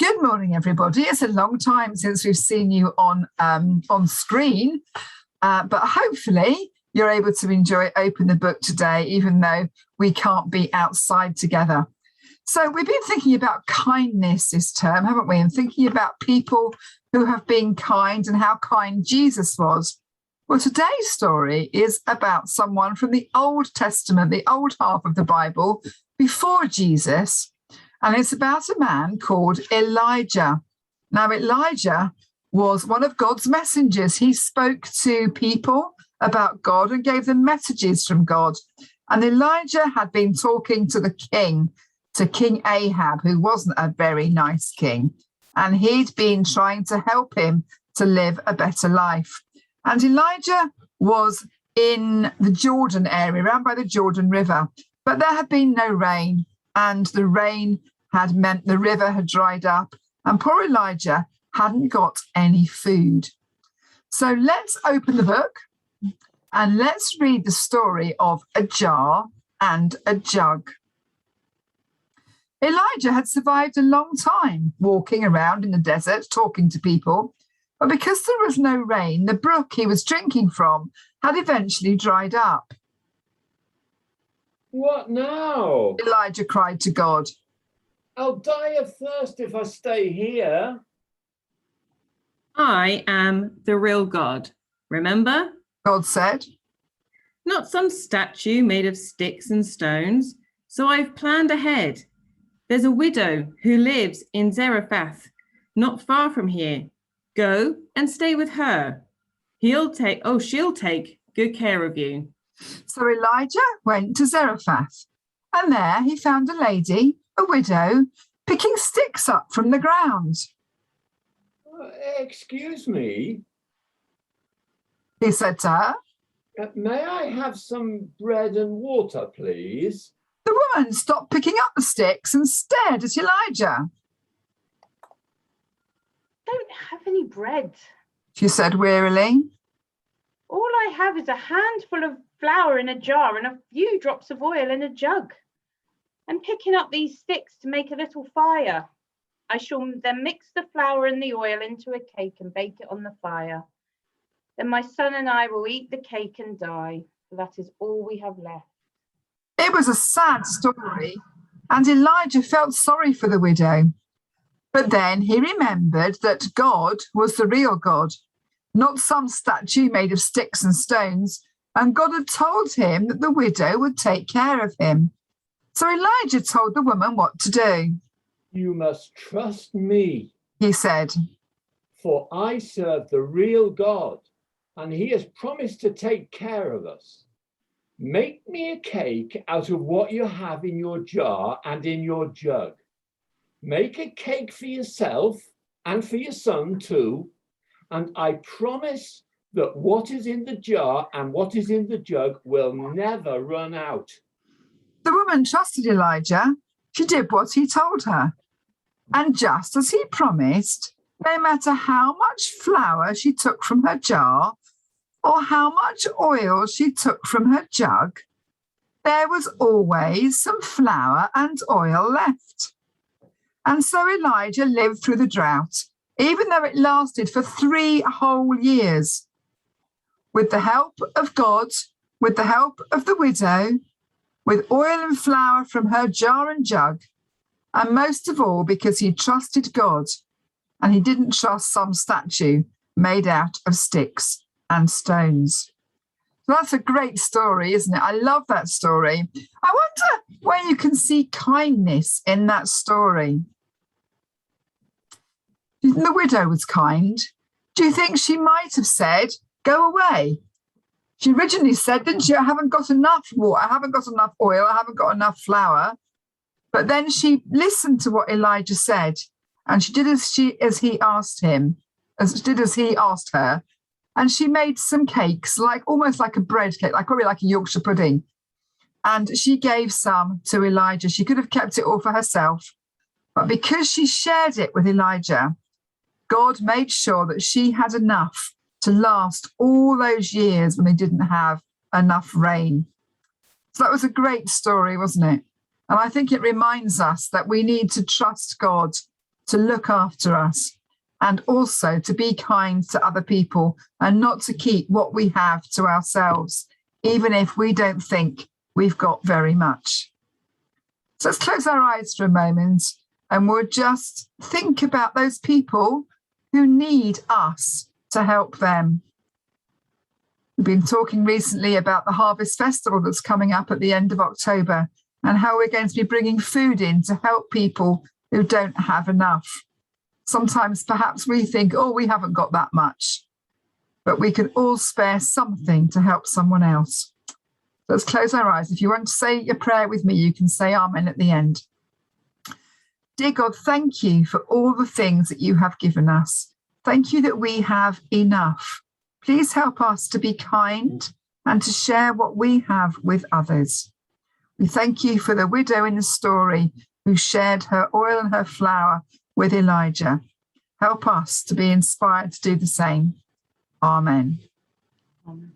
Good morning, everybody. It's a long time since we've seen you on screen, but hopefully you're able to open the book today, even though we can't be outside together. So we've been thinking about kindness this term, haven't we? And thinking about people who have been kind and how kind Jesus was. Well, today's story is about someone from the Old Testament, the old half of the Bible, before Jesus. And it's about a man called Elijah. Now, Elijah was one of God's messengers. He spoke to people about God and gave them messages from God. And Elijah had been talking to the king, to King Ahab, who wasn't a very nice king. And he'd been trying to help him to live a better life. And Elijah was in the Jordan area, around by the Jordan River. But there had been no rain, and the rain had meant the river had dried up, and poor Elijah hadn't got any food. So let's open the book and let's read the story of a jar and a jug. Elijah had survived a long time walking around in the desert, talking to people, but because there was no rain, the brook he was drinking from had eventually dried up. What now? Elijah cried to God. I'll die of thirst if I stay here. I am the real God, remember? God said. Not some statue made of sticks and stones. So I've planned ahead. There's a widow who lives in Zarephath, not far from here. Go and stay with her. She'll take good care of you. So Elijah went to Zarephath, and there he found a lady, a widow, picking sticks up from the ground. Excuse me, He said to her. May I have some bread and water, please? The woman stopped picking up the sticks and stared at Elijah. Don't have any bread. She said wearily. All I have is a handful of flour in a jar and a few drops of oil in a jug. I'm picking up these sticks to make a little fire. I shall then mix the flour and the oil into a cake and bake it on the fire. Then my son and I will eat the cake and die, for that is all we have left. It was a sad story, and Elijah felt sorry for the widow. But then he remembered that God was the real God, not some statue made of sticks and stones, and God had told him that the widow would take care of him. So Elijah told the woman what to do. You must trust me, He said. for I serve the real God, and he has promised to take care of us. Make me a cake out of what you have in your jar and in your jug. Make a cake for yourself and for your son too, and I promise that what is in the jar and what is in the jug will never run out. The woman trusted Elijah. She did what he told her. And just as he promised, no matter how much flour she took from her jar or how much oil she took from her jug, there was always some flour and oil left. And so Elijah lived through the drought, even though it lasted for 3 whole years. With the help of God, with the help of the widow, with oil and flour from her jar and jug, and most of all because he trusted God and he didn't trust some statue made out of sticks and stones. So that's a great story, isn't it? I love that story. I wonder where you can see kindness in that story. The widow was kind. Do you think she might have said, go away? She originally said, didn't she, I haven't got enough water, I haven't got enough oil, I haven't got enough flour. But then she listened to what Elijah said, and she did as he asked her, and she made some cakes, almost like a bread cake, probably like a Yorkshire pudding. And she gave some to Elijah. She could have kept it all for herself, but because she shared it with Elijah, God made sure that she had enough to last all those years when they didn't have enough rain. So that was a great story, wasn't it? And I think it reminds us that we need to trust God to look after us, and also to be kind to other people and not to keep what we have to ourselves, even if we don't think we've got very much. So let's close our eyes for a moment and we'll just think about those people who need us to help them. We've been talking recently about the Harvest Festival that's coming up at the end of October and how we're going to be bringing food in to help people who don't have enough. Sometimes perhaps we think, oh, we haven't got that much, but we can all spare something to help someone else. Let's close our eyes. If you want to say your prayer with me, you can say amen at the end. Dear God, thank you for all the things that you have given us. Thank you that we have enough. Please help us to be kind and to share what we have with others. We thank you for the widow in the story who shared her oil and her flour with Elijah. Help us to be inspired to do the same. Amen. Amen.